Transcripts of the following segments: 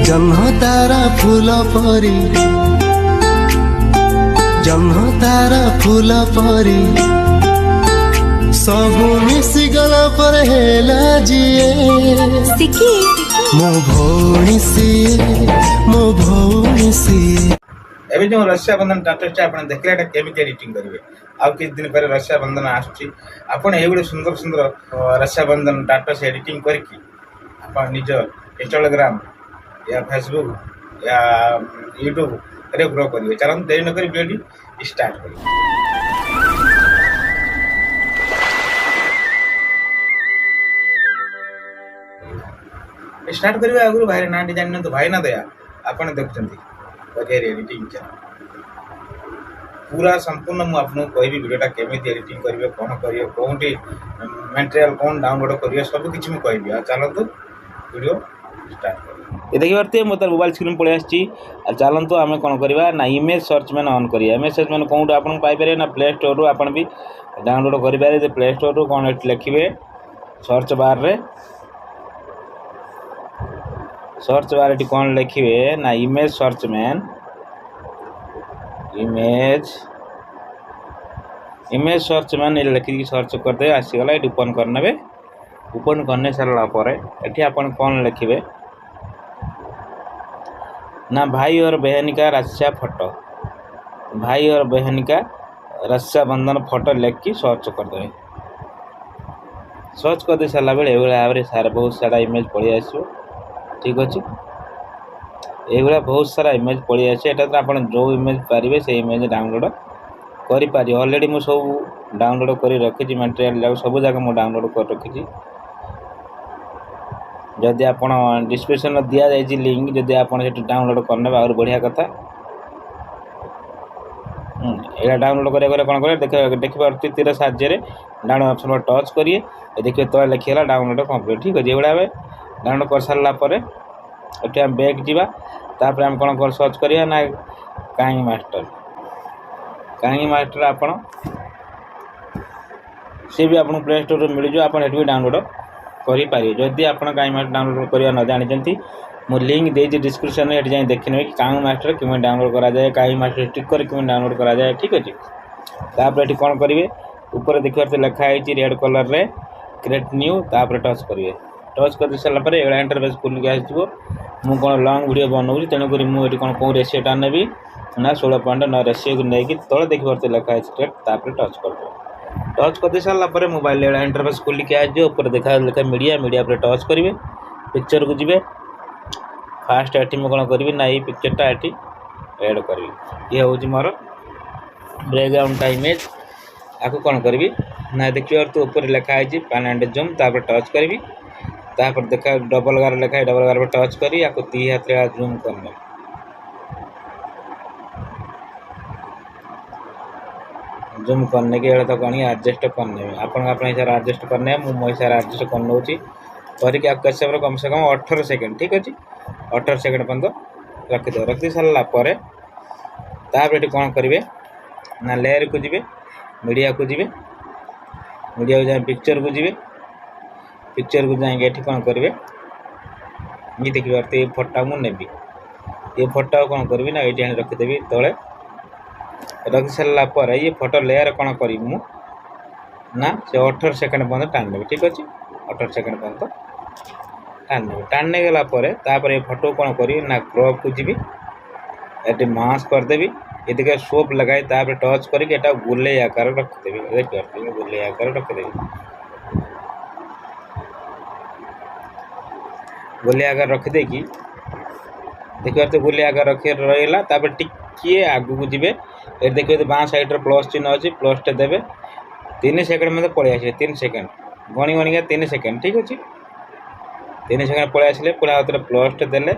जन्ह तारा फूल परी जन्ह तारा फूल परी सबु मिसी गला पर हेला जिए मो भौणी सीए एवं जो रक्षाबंधन टाटस आप देखले केमी एडिटिंग करेंगे आउ कि दिन पर रक्षाबंधन आसपण ये सुंदर सुंदर रक्षाबंधन टाटस एडिटिंग करके आप निज इंस्टाग्राम या फेसबुक या यूट्यूब रे ग्रो करेंगे। चलो देरी नक वीडियो स्टार्ट करेंगे। स्टार्ट करने आगु भाई ना जान तो भाई ना दया आपने देखते एडिटिंग पूरा संपूर्ण मुझे कहि वीडियोटा केमी एडिटिंग करेंगे कौन करेंगे कौटी मटेरियल कौन डाउनलोड करेंगे सब किसी मुझे कहि चलतु वीडियो स्टार्ट कर ये देखिए पारे मोर मोबाइल स्क्रीन पड़े आसी चलतु आम कौन करवा ना इमेज सर्च मैंने ऑन करिए इमेज सर्च मैंने कौन आपको पाइपर ना प्ले स्टोर आप भी डाउनलोड करेंगे प्ले स्टोर कौन लिखे सर्च बार रे सर्च बार ये कौन लिखे ना इमेज सर्च मैन इमेज सर्च मैन लिखिकी सर्च करदे आसीगला ये ओपन करने ओपन करने सारा पर ये आप कौन लिखे ना भाई और बहन का रक्षा फोटो भाई और बहन का रक्षाबंधन फोटो लिख की सर्च करदे सर्च करदे सारा बेले ये भाव में सारा बहुत सारा इमेज पलि आसो ठीक अच्छे ये बहुत सारा इमेज पलि आसे तो आप जो इमेज पारे से इमेज डाउनलोड करें ऑलरेडी मुझे सब डाउनलोड कर रखी मटेरियल सब जगह मुझे डाउनलोड कर रखी जदि आप डिस्क्रिप्शन दि जाए लिंक जदि आप डाउनलोड करने और बढ़िया कथा ये डाउनलोड करें कौन कर देखिए तीर साहाଯ୍य डाउनलोड ऑप्शन पर टच करिए देखिए तो लिखीगला डाउनलोड कंप्लीट ठीक अच्छे ये डाउनलोड कर सारापर ये आम बैक जापर आम कौन कर सर्च करिए ना कांगी मास्टर आप सी भी आपको प्ले स्टोर मिल जाए आप भी डाउनलोड करें जदि आप कांगी मास्टर डाउनलोड करवा न जानते मुझे लिंक देती डिस्क्रिप्शन में जाए देखने कि कांगी मास्टर किमें डाउनलोड करा जाए कांगी मास्टर स्टिकर किमें डाउनलोड करा जाए ठीक अच्छे तापर ये कौन करेंगे ऊपर देखिए लिखाई रेड कलर रे क्रिएट न्यू तापर टच करेंगे टच कर सारापर ये इंटरफेस खुल के आसो मुझे कौन लंग वीडियो बनाऊँ तेणुक मुझे कौन कौ रेसीटा नेबी ना 16.9 रेसीो को लेकिन तले देखिए लिखाई स्ट्रेट तापर टच कर सारापर मोबाइल इंटरफेस खुल के आज ऊपर देखा लिखा मीडिया पर टच करेंगे पिक्चर को जी फास्ट ये मुझे कौन करी ना ये पिक्चरटा ये एड करी ये हूँ मोर बैकग्राउंड इमेज आपको कौन करी ना देखिए तो ऊपर लिखाई पैन एंड जूम तापर टच करी तापर देखा डबल गार लिखाई डबल गार पर टच करी आपको 3 हाथ जूम करने जूम करने के तो कहीं एडजस्ट करने अपने हिसाब से एडजस्ट करने मुझे मो हिसाब से एडजस्ट कर नौची करके आप कैसे कम से कम 18 सेकेंड ठीक अच्छे 18 सेकेंड पर्यटन रखी सारापर तापर ये कौन करेंगे ना लेयर को जी मीडिया को जी मीडिया को जाए पिक्चर को जी पिक्चर को जाएंगे ये कौन करेंगे ये देखिए ये फोटा मुझे ये फोटा कौन करी ना ये रखीदेवी तले रखी सारापर ये फोटो लेयर कौन करी ना से 18 सेकेंड पर्यटन टाण ने ठीक अच्छे 18 सेकेंड पर्यटन टाण गलापर ये फोटो कौन करी ना क्रॉप को जी ये मास करदेवी ये देखिए सोप लगाई तापर टच करके गोले आकार रखीदेवी देखिए गोले आकार रखीदेवी गोले आकार रखीदे कि देखिए तो गोले आकार रखी रहीगला तापर टिके आगू को जी ये देखिए बाँ साइड प्लस चिन्ह अच्छी प्लस टे देवे 3 सेकेंड मतलब पलि आसे 3 सेकेंड गणी गणिका 3 सेकेंड ठीक अच्छे 3 सेकेंड पलि आसिले पूरा हाथ प्लस टे देले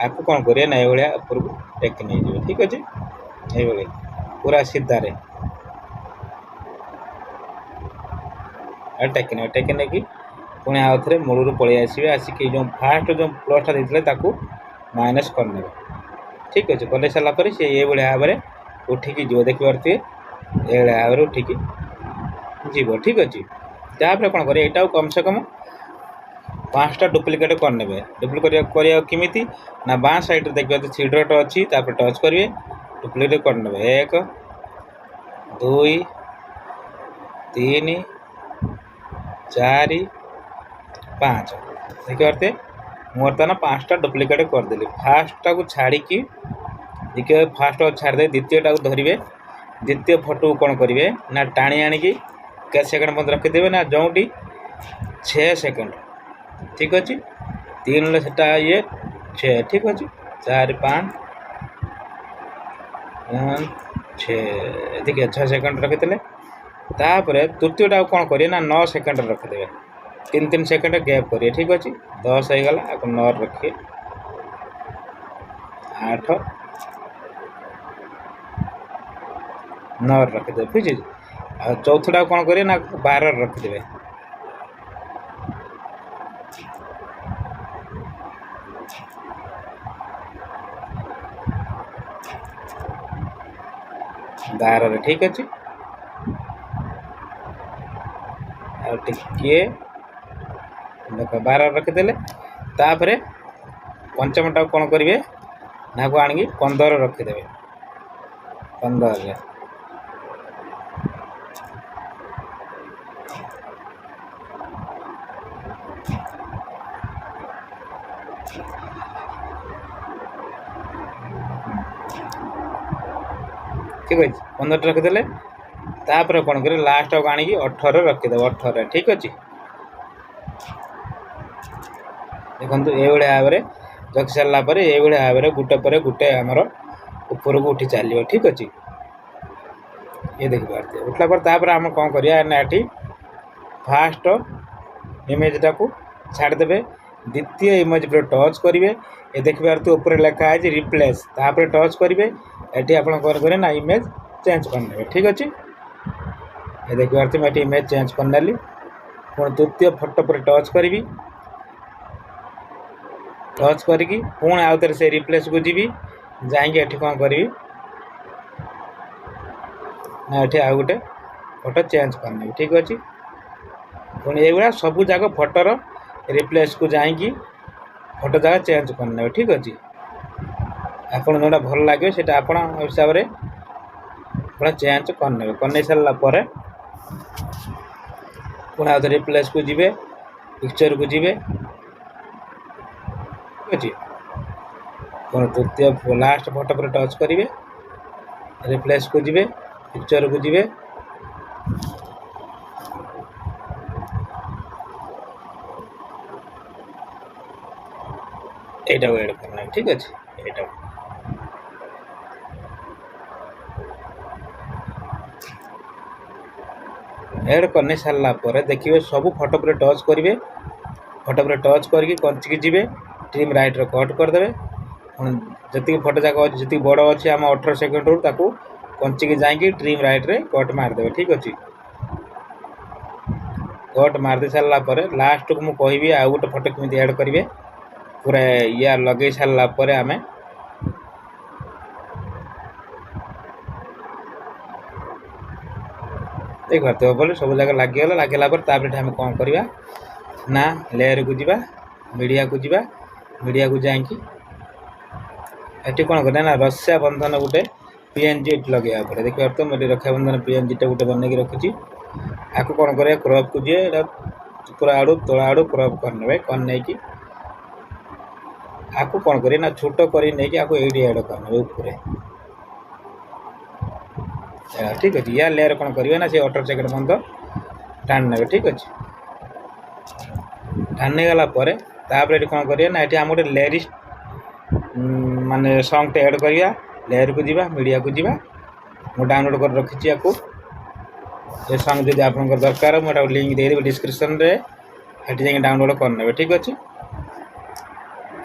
आपको कौन करिए ना ये ऊपर को टेक नहीं जाए ठीक अच्छे ये पूरा सीधारे टेक कि पुणी आउ थे मूलू पलि आसवे आसिक जो फास्ट जो प्लसटा देते माइनस करने ठीक अच्छे कर सारापर सी ये भाव में उठिकी जीव देखिए ये भाव में उठिकी जीव ठीक अच्छे तापर कौन करें यहाँ कम से कम पाँचटा डुप्लिकेट करने डुप्लिकेट करिया केमिति ना बाँ साइड देखिए तो थ्री डॉट अच्छी टच करेंगे डुप्लिकेट करने एक दुई तीन चार पाँच देखिए पारते मोर तो ना पाँचटा डुप्लिकेट करदेली फास्टा को छाड़ी देखिए फास्ट छाड़दे द्वितीयटा को धरवे द्वितीय फोटो कौन करेंगे ना टाणी आणिकी के सेकेंड मत रखिदेवे ना जोटी 6 सेकेंड ठीक अच्छे तीन से ये 6 ठीक अच्छे 4 5 6 देखिए 6 सेकेंड रखिदे तापर तृतीयटा कौन करेंगे ना 9 सेकेंड रखिदे 3 सेकेंड गैप करिए ठीक अच्छे 10 हो गला आपको 9 रखिए 8 9 रखिदे बुझे आ चौथटा कौन करेंगे ना 12 रखिदे 12 ठीक अच्छे टे देख 12 रखिदे तापर पंचमटा कौन करेंगे ना को आनिकी 15 रखिदे 15 ठीक अच्छे 15 रखिदे तापर कौन कर लास्ट को आनिकी 18 रखिदे 18 ठीक अच्छे देखो ये भाव में रखी सारापर ये भाव में गोटे पर गोटे आमर ऊपर को उठी चलो ठीक अच्छे ये देखिए उठला पर तापर आम कौन करिया ना ये फास्ट इमेजटा को छाड़देवे द्वितीय इमेज पर टच करेंगे ये देखिए ऊपर लिखा है रिप्लेस तापर टच करेंगे ये आप कौन करेंगे ना इमेज चेंज करने ठीक अच्छे ये देखिए मुझे इमेज चेंज करनेली पुणी तृतीय फोटो पर टच करी टच करी पुणी आउ थे से रिप्लेस को जी जाकि कौन करी ना ये आउ गोटे फोटो चेंज करने ठीक अच्छे पुणी ये सब जाक फोटोर रिप्लेस को जाकि फोटो जगह चेंज करने ठीक अच्छे आपन जोटा भल लगे से आप हिसाब से आप चेंज करने सारापर पुणी आउ रिप्लेस को जी पिक्चर को जी ठीक अच्छे पुणी तृतीय लास्ट फोटो पर टच करेंगे रिप्लेस को जी पिक्चर को जी एटा ऐड करना ठीक अच्छे एटा ऐड करने सारापर देखिए सब फोटो पर टच करेंगे फोटो पर टच करके कंचिकी जी ट्रिम राइट रो कट करदे जी फोटो जाक जी बड़ अच्छे आम 18 सेकेंड रू कंचिकी जाकि ट्रिम राइट रे कट मारदे ठीक अच्छे कट मारदे सारापर लास्ट को मुझे कहि आउ गोटे फोटो केमी ऐड करेंगे पूरा या लगे सारापर आम देख पार्थ बोले सब जगह लगिगला लगे आम कौन करवा ना लेयर को जीवा मीडिया को जीवा मीडिया को जाकि ये कौन करना ना रस्या बंधन गोटे पीएनजी लगे पड़े देखिए तो मुझे रक्षा बंधन पीएनजीटा गोटे बनई रखी आपको कौन कर क्रॉप को जी पूरा आड़ू तला आड़ू क्रॉप करने की आपको कौन करें ना छोट कर आपको ये ऐड करने ऊपर ठीक अच्छे या लेयर कौन करेंगे ना से 18 सेकेंड बंद टाण ने ठीक अच्छे टाणी गलापर तापर कौन करेंगे ना ये आम गोटे लेयरिस्ट माने सॉन्ग ऐड करिया लेयर को जीवा मीडिया को जीवा मु डाउनलोड कर रखी आपको ये सॉन्ग जब आप दरकार मुझे लिंक देदेवी डिस्क्रिप्शन रे हेटी जाके डाउनलोड करने ठीक अच्छे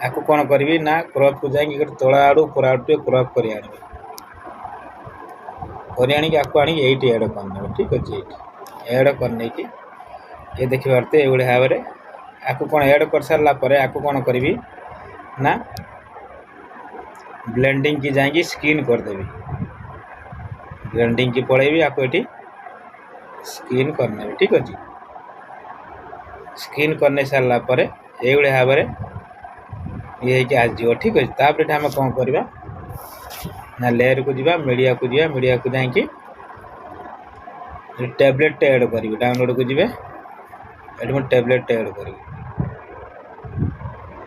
आपको कौन करी ना क्रॉप को जाकि तला आड़ू पूरा आड़ू क्रॉप कर आनी आपको आनी ये ऐड करने ठीक अच्छे ऐड करने की ये देखिए पार्थे ये भाव में आपको कौन ऐड कर सारापर आपको कौन करी ना ब्लेंडिंग की जाएंगी स्क्रीन करदेवी ब्लेंडिंग की पड़ेबी आपको ये स्क्रीन करने ठीक अच्छे स्क्रीन करने सारापर ये भाव में ये आसो ठीक अच्छे। तापर आम कौन करवा ना लेयर को जीवा मीडिया को जीवा मीडिया को जाकि टैबलेट ऐड करी डाउनलोड को जीवे ये टैबलेट ऐड करी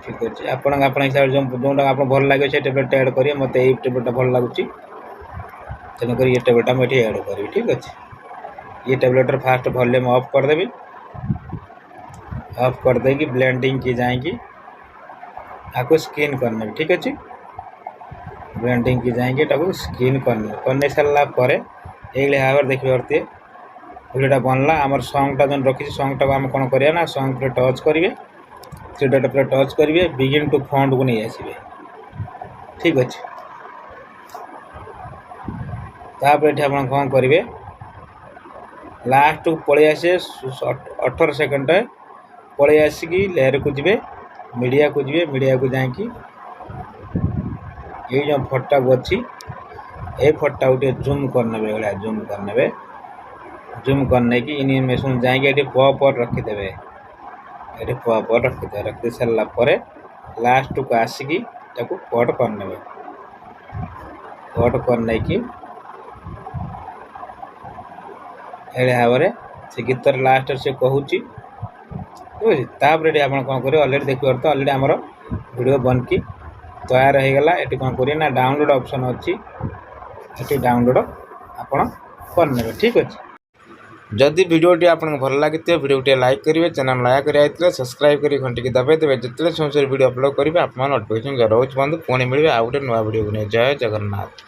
ठीक अच्छे। आप हिसाब से जो आप भल लगे से टैबलेट ऐड करेंगे मत ये टैबलेट भल लगुच तेणुक ये टैबलेट मुझे ऐड करी ठीक अच्छे। ये टैबलेट फास्ट वॉल्यूम ऑफ करदेवी ऑफ कर देगी ब्लेंडिंग की जाएगी आपको स्किन करने ठीक अच्छे। ब्लेंडिंग की जाएंगे स्किन करने सारा पर ये भाव देखिए पारे वीडियोटा बनला आमर सॉन्गटा जो रखी सॉन्गटा को आम कौन करिया ना सॉन्ग पर टच करेंगे थ्री डॉट पर टच करेंगे बिगिन टू फंड को नहीं आसवे ठीक अच्छे। तापर आप कौन करेंगे लास्ट को पलि आसे 18 सेकेंड पलि आसिकी लेयर को जीवे मीडिया को जाकि ये जो फटा को अच्छी ये फटा गोटे जूम करने जूम करने जूम करने की एनिमेशन जाएंगे ये पर रखीदे ये पर रखीदे रखी सारापर लास्ट को आसिकी कट करने कट करने की भाव में से गीतर लास्ट से कहूँ ठीक तापर आप कौन करेंगे अलरेडी देखिए तो अलरेडी आमर वीडियो बनकी तैयार हो गला। ये कौन करेंगे ना डाउनलोड ऑप्शन अच्छी ये डाउनलोड आपड़ करने ठीक अच्छे। जदि वीडियोटी आपको भल लगी वीडियो लाइक करेंगे चैनल नया कर सब्सक्राइब कर घंटी की दबाई देवे जितने समय वीडियो अपलोड करेंगे आप नोटिफिकेशन रोज बंद पुणी मिले आउ गोटे नुआ वीडियो को नहीं। जय जगन्नाथ।